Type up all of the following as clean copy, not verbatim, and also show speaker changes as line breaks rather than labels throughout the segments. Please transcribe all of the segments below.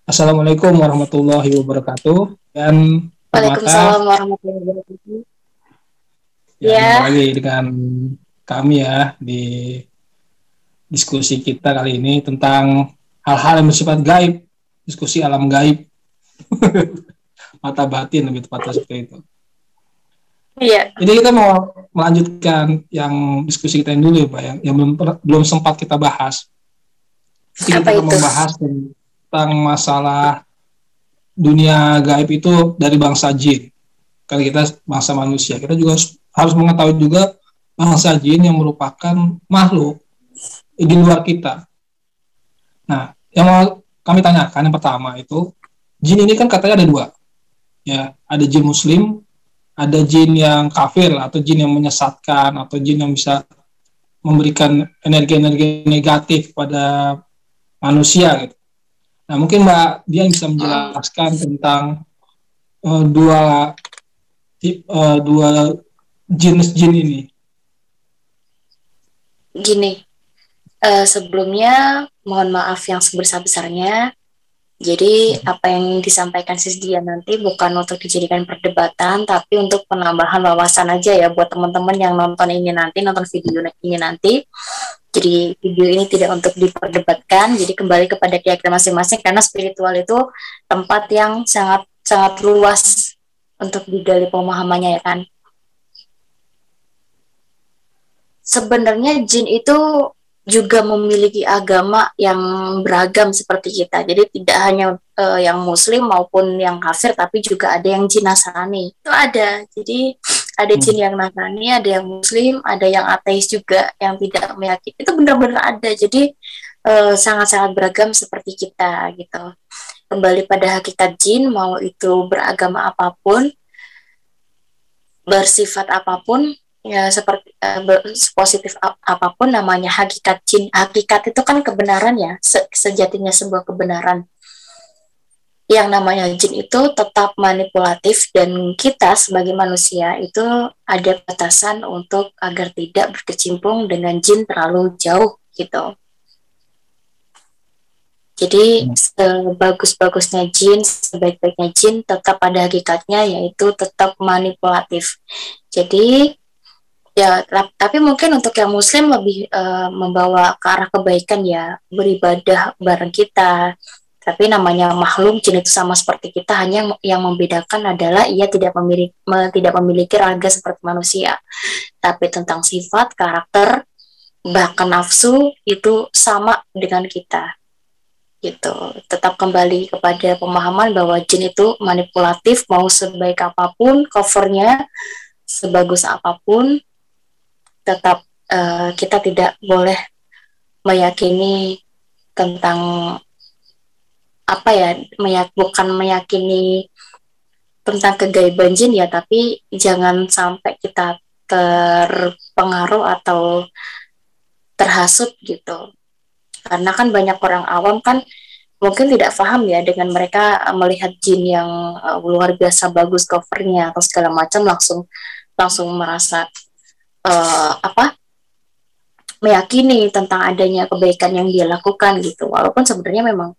Assalamualaikum warahmatullahi wabarakatuh. Dan permata
Waalaikumsalam warahmatullahi wabarakatuh.
ya jumpa
Ya,
lagi dengan kami ya di diskusi kita kali ini tentang hal-hal yang bersifat gaib, diskusi alam gaib, mata batin lebih tepatnya seperti itu.
iya.
Jadi kita mau melanjutkan yang diskusi kita yang dulu ya, Pak, yang belum sempat kita bahas. Jadi
Apa
kita akan
itu?
membahas tentang masalah dunia gaib itu dari bangsa jin. Kalau kita bangsa manusia, kita juga harus mengetahui juga bangsa jin yang merupakan makhluk di luar kita. Nah, yang mau kami tanyakan yang pertama itu, jin ini kan katanya ada dua, ya, ada jin muslim, ada jin yang kafir atau jin yang menyesatkan atau jin yang bisa memberikan energi-energi negatif pada manusia gitu. Nah, mungkin Mbak Dian bisa
Hmm,
menjelaskan tentang uh, dua dua jenis jin ini.
Gini, sebelumnya mohon maaf yang sebesar-besarnya. Jadi apa yang disampaikan Sis Dia nanti bukan untuk dijadikan perdebatan, tapi untuk penambahan wawasan aja ya buat teman-teman yang nonton ini nanti, nonton video ini nanti. Jadi video ini tidak untuk diperdebatkan, jadi kembali kepada keyakinan masing-masing karena spiritual itu tempat yang sangat sangat luas untuk digali pemahamannya ya kan. Sebenarnya jin itu juga memiliki agama yang beragam seperti kita. Jadi tidak hanya yang muslim maupun yang kafir, tapi juga ada yang jin Nasrani. Itu ada. Jadi ada jin yang Nasrani, ada yang muslim, ada yang ateis juga yang tidak meyakini. Itu benar-benar ada. Jadi sangat-sangat beragam seperti kita gitu. Kembali pada hakikat jin, mau itu beragama apapun, bersifat apapun, ya seperti positif apapun namanya hakikat jin. Hakikat itu kan kebenaran ya, sejatinya sebuah kebenaran. Yang namanya jin itu tetap manipulatif dan kita sebagai manusia itu ada batasan untuk agar tidak berkecimpung dengan jin terlalu jauh gitu. Jadi sebagus-bagusnya jin, sebaik-baiknya jin tetap pada hakikatnya yaitu tetap manipulatif. Jadi ya, tapi mungkin untuk yang muslim lebih membawa ke arah kebaikan ya, beribadah bareng kita. Tapi namanya makhluk jin itu sama seperti kita, hanya yang membedakan adalah ia tidak memiliki raga seperti manusia. Tapi tentang sifat, karakter, bahkan nafsu itu sama dengan kita gitu. Tetap kembali kepada pemahaman bahwa jin itu manipulatif, mau sebaik apapun covernya, sebagus apapun, tetap kita tidak boleh meyakini tentang apa ya, bukan meyakini tentang kegaiban jin ya, tapi jangan sampai kita terpengaruh atau terhasut gitu. Karena kan banyak orang awam kan mungkin tidak paham ya dengan mereka melihat jin yang luar biasa bagus covernya atau segala macam, langsung langsung merasa apa, meyakini tentang adanya kebaikan yang dia lakukan gitu. Walaupun sebenarnya memang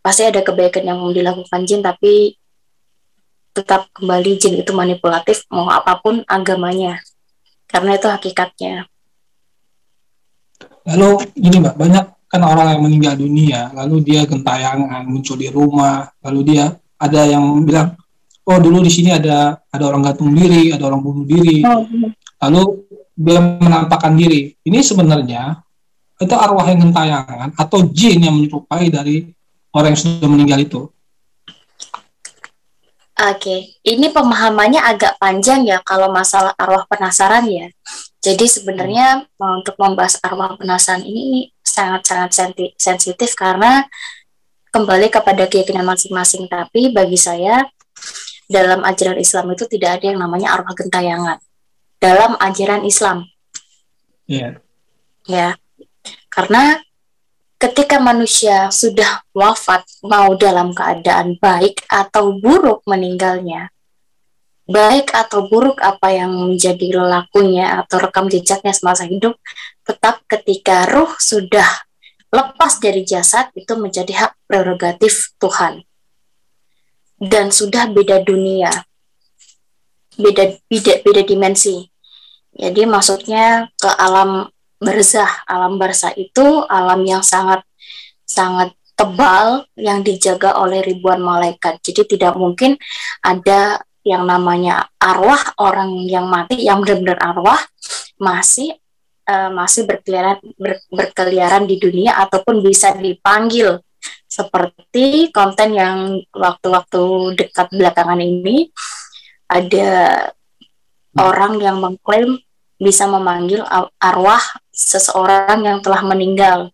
pasti ada kebaikan yang dilakukan jin, tapi tetap kembali jin itu manipulatif mau apapun agamanya. Karena itu hakikatnya.
Lalu gini Mbak, banyak kan orang yang meninggal dunia, lalu dia gentayangan muncul di rumah, lalu dia ada yang bilang, oh dulu di sini ada orang gantung diri, ada orang bunuh diri,
Oh,
lalu dia menampakkan diri. Ini sebenarnya itu arwah yang gentayangan atau jin yang menyerupai dari orang yang sudah meninggal itu.
Oke, ini pemahamannya agak panjang ya kalau masalah arwah penasaran ya. Jadi sebenarnya untuk membahas arwah penasaran ini sangat-sangat sensitif karena kembali kepada keyakinan masing-masing. Tapi bagi saya dalam ajaran Islam itu tidak ada yang namanya arwah gentayangan. Dalam ajaran Islam
Iya.
ya, karena ketika manusia sudah wafat, mau dalam keadaan baik atau buruk meninggalnya, baik atau buruk apa yang menjadi lakunya atau rekam jejaknya semasa hidup, tetap ketika ruh sudah lepas dari jasad itu menjadi hak prerogatif Tuhan. Dan sudah beda dunia, beda dimensi. Jadi maksudnya ke alam barzah. Alam barzah itu alam yang sangat sangat tebal yang dijaga oleh ribuan malaikat. Jadi tidak mungkin ada yang namanya arwah orang yang mati, yang benar-benar arwah masih berkeliaran di dunia ataupun bisa dipanggil seperti konten yang waktu-waktu dekat belakangan ini ada orang yang mengklaim bisa memanggil arwah seseorang yang telah meninggal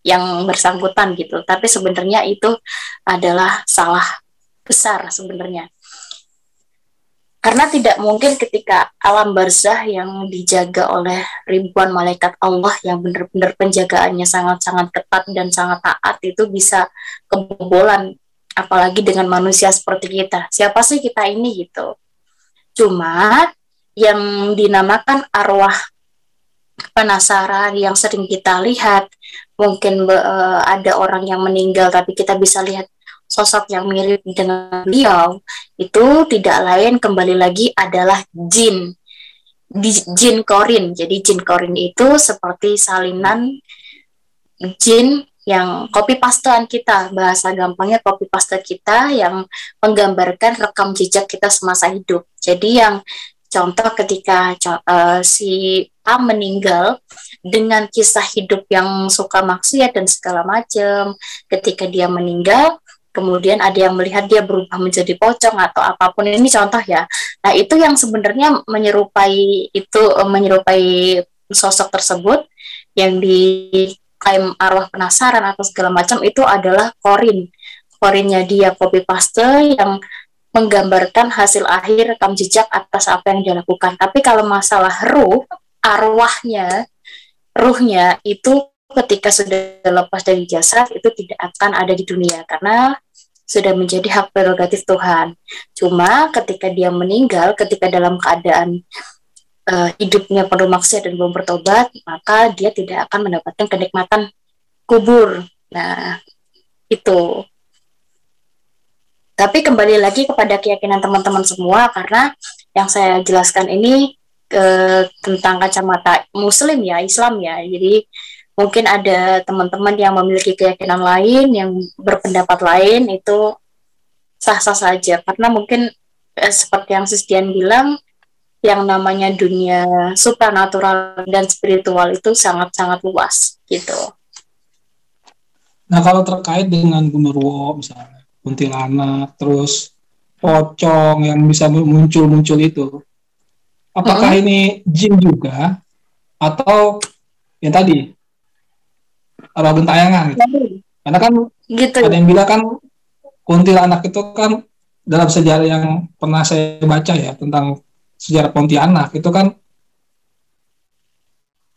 yang bersangkutan gitu, tapi sebenarnya itu adalah salah besar sebenarnya. Karena tidak mungkin ketika alam barzah yang dijaga oleh ribuan malaikat Allah yang benar-benar penjagaannya sangat-sangat ketat dan sangat taat itu bisa kebobolan, apalagi dengan manusia seperti kita. Siapa sih kita ini gitu. Cuma yang dinamakan arwah penasaran yang sering kita lihat, mungkin ada orang yang meninggal tapi kita bisa lihat sosok yang mirip dengan beliau, itu tidak lain kembali lagi adalah jin korin. Jadi jin korin itu seperti salinan jin yang copy pastean kita, bahasa gampangnya copy paste kita yang menggambarkan rekam jejak kita semasa hidup. Jadi yang contoh ketika si A meninggal dengan kisah hidup yang suka maksiat dan segala macam, ketika dia meninggal kemudian ada yang melihat dia berubah menjadi pocong atau apapun, ini contoh ya. Nah itu yang sebenarnya menyerupai sosok tersebut yang diklaim arwah penasaran atau segala macam, itu adalah korinnya dia copy paste yang menggambarkan hasil akhir rekam jejak atas apa yang dia lakukan. Tapi kalau masalah ruhnya itu ketika sudah lepas dari jasad itu tidak akan ada di dunia karena sudah menjadi hak prerogatif Tuhan. Cuma ketika dia meninggal, ketika dalam keadaan hidupnya penuh maksiat dan belum bertobat, maka dia tidak akan mendapatkan kenikmatan kubur. Nah, itu. Tapi kembali lagi kepada keyakinan teman-teman semua, karena yang saya jelaskan ini tentang kacamata Muslim ya, Islam ya. Jadi mungkin ada teman-teman yang memiliki keyakinan lain, yang berpendapat lain, itu sah-sah saja. Karena mungkin seperti yang Sistian bilang, yang namanya dunia supernatural dan spiritual itu sangat-sangat luas gitu.
Nah kalau terkait dengan Gundurwo misalnya, kuntilanak, terus pocong yang bisa muncul itu, apakah ini jin juga atau yang tadi arwah gentayangan gitu? Karena kan gitu. Ada yang bilang kan kuntilanak itu kan dalam sejarah yang pernah saya baca ya tentang sejarah Pontianak itu kan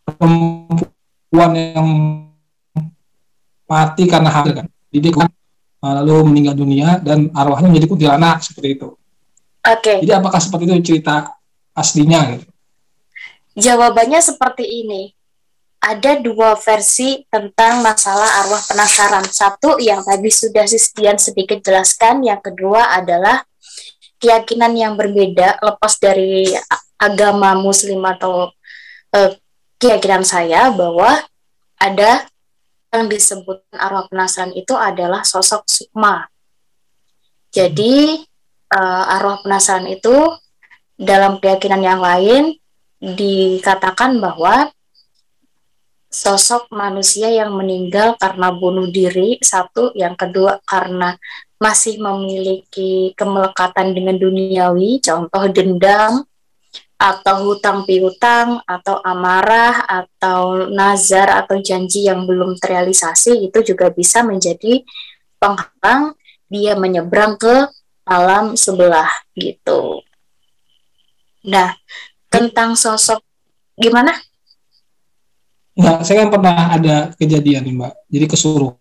perempuan yang mati karena hamil kan, jadi kan lalu meninggal dunia dan arwahnya menjadi kuntilanak seperti itu.
Oke.
Jadi apakah seperti itu cerita aslinya gitu?
Jawabannya seperti ini. Ada dua versi tentang masalah arwah penasaran. Satu yang tadi sudah Sistian sedikit jelaskan, yang kedua adalah keyakinan yang berbeda lepas dari agama Muslim atau keyakinan saya bahwa ada yang disebut arwah penasaran itu adalah sosok sukma. Jadi arwah penasaran itu dalam keyakinan yang lain dikatakan bahwa sosok manusia yang meninggal karena bunuh diri, satu, yang kedua karena masih memiliki kemelekatan dengan duniawi, contoh dendam, atau hutang piutang, atau amarah, atau nazar, atau janji yang belum terrealisasi, itu juga bisa menjadi penghalang dia menyeberang ke alam sebelah, gitu. Nah, tentang sosok, gimana?
Nah, saya kan pernah ada kejadian nih Mbak, jadi kesurupan,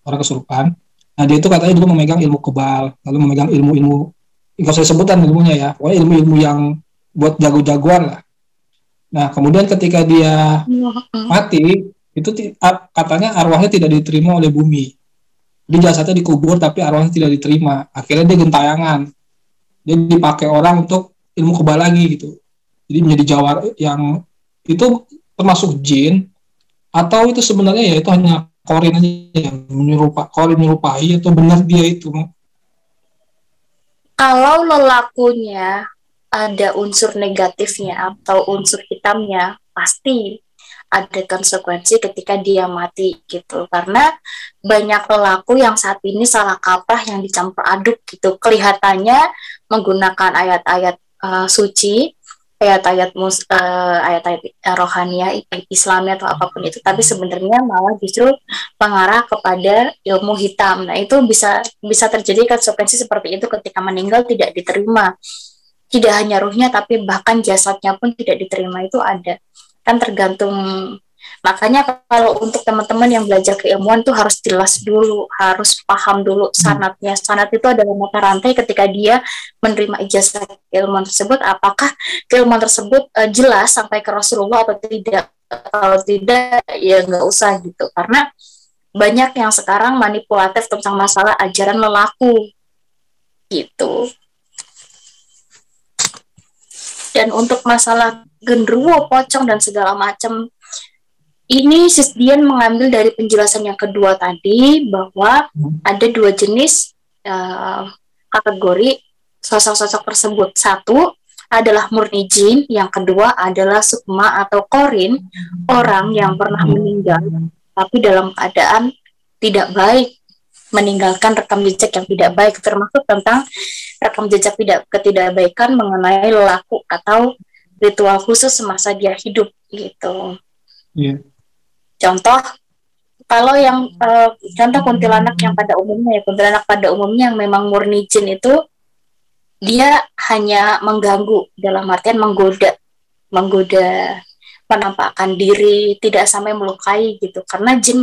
orang kesurupan. Nah dia itu katanya dulu memegang ilmu kebal, lalu memegang ilmu-ilmu, kalau saya sebutan ilmunya ya, pokoknya ilmu-ilmu yang buat jago-jagoan lah. Nah, kemudian ketika dia mati, itu katanya arwahnya tidak diterima oleh bumi. Jadi jasadnya dikubur tapi arwahnya tidak diterima. Akhirnya dia gentayangan. Dia dipakai orang untuk ilmu kebal lagi gitu. Jadi menjadi jawar yang itu termasuk jin, atau itu sebenarnya ya itu hanya korin aja yang korin menyerupai, atau benar dia itu.
Kalau lelakunya ada unsur negatifnya atau unsur hitamnya, pasti ada konsekuensi ketika dia mati gitu. Karena banyak lelaku yang saat ini salah kaprah yang dicampur aduk gitu. Kelihatannya menggunakan ayat-ayat suci, ayat-ayat rohaniah Islamnya atau apapun itu, tapi sebenarnya malah justru mengarah kepada ilmu hitam. Nah, itu bisa terjadi konsekuensi seperti itu ketika meninggal tidak diterima. Tidak hanya ruhnya tapi bahkan jasadnya pun tidak diterima, itu ada. Kan tergantung. Makanya kalau untuk teman-teman yang belajar keilmuan tuh harus jelas dulu, harus paham dulu sanadnya. Sanad itu adalah mata rantai ketika dia menerima ijazah keilmuan tersebut, apakah keilmuan tersebut jelas sampai ke Rasulullah atau tidak. Kalau tidak, ya nggak usah gitu. Karena banyak yang sekarang manipulatif tentang masalah ajaran lelaku gitu. Dan untuk masalah genderuwo, pocong dan segala macam, ini Sis Dian mengambil dari penjelasan yang kedua tadi bahwa ada dua jenis kategori sosok-sosok tersebut. Satu adalah murni jin, yang kedua adalah sukma atau korin, orang yang pernah meninggal tapi dalam keadaan tidak baik, meninggalkan rekam jejak yang tidak baik, termasuk tentang rekam jejak ketidakbaikan mengenai lelaku atau ritual khusus semasa dia hidup gitu.
Yeah.
Contoh, kalau yang contoh kuntilanak yang pada umumnya ya, kuntilanak pada umumnya yang memang murni jin itu dia hanya mengganggu, dalam artian menggoda, menampakkan diri, tidak sampai melukai gitu. Karena jin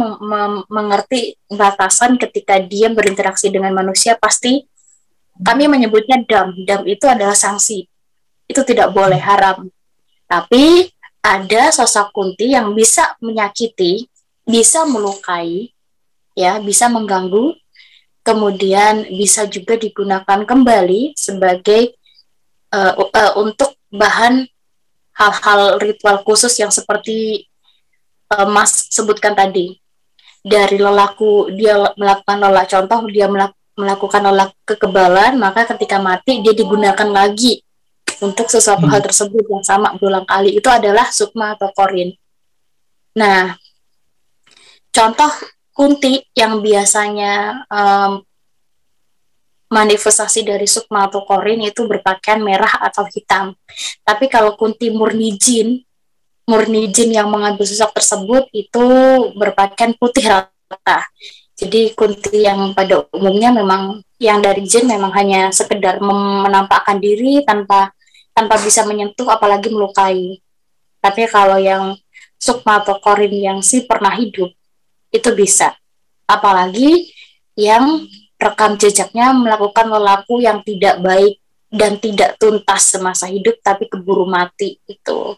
mengerti batasan ketika dia berinteraksi dengan manusia, pasti kami menyebutnya dam. Dam itu adalah sanksi. Itu tidak boleh, haram. Tapi ada sosok kunti yang bisa menyakiti, bisa melukai, ya, bisa mengganggu, kemudian bisa juga digunakan kembali sebagai untuk bahan hal-hal ritual khusus yang seperti Mas sebutkan tadi. Dari lelaku dia melakukan lelak, contoh dia melakukan lelak kekebalan, maka ketika mati dia digunakan lagi untuk sesuatu hal tersebut yang sama berulang kali. Itu adalah sukma atau korin. Nah, contoh kunti yang biasanya manifestasi dari sukma atau korin itu berpakaian merah atau hitam. Tapi kalau kunti murni jin yang mengambil sosok tersebut itu berpakaian putih rata. Jadi kunti yang pada umumnya memang yang dari jin memang hanya sekedar menampakkan diri tanpa bisa menyentuh apalagi melukai. Tapi kalau yang sukma atau korin yang pernah hidup itu bisa. Apalagi yang rekam jejaknya melakukan lelaku yang tidak baik dan tidak tuntas semasa hidup tapi keburu mati itu.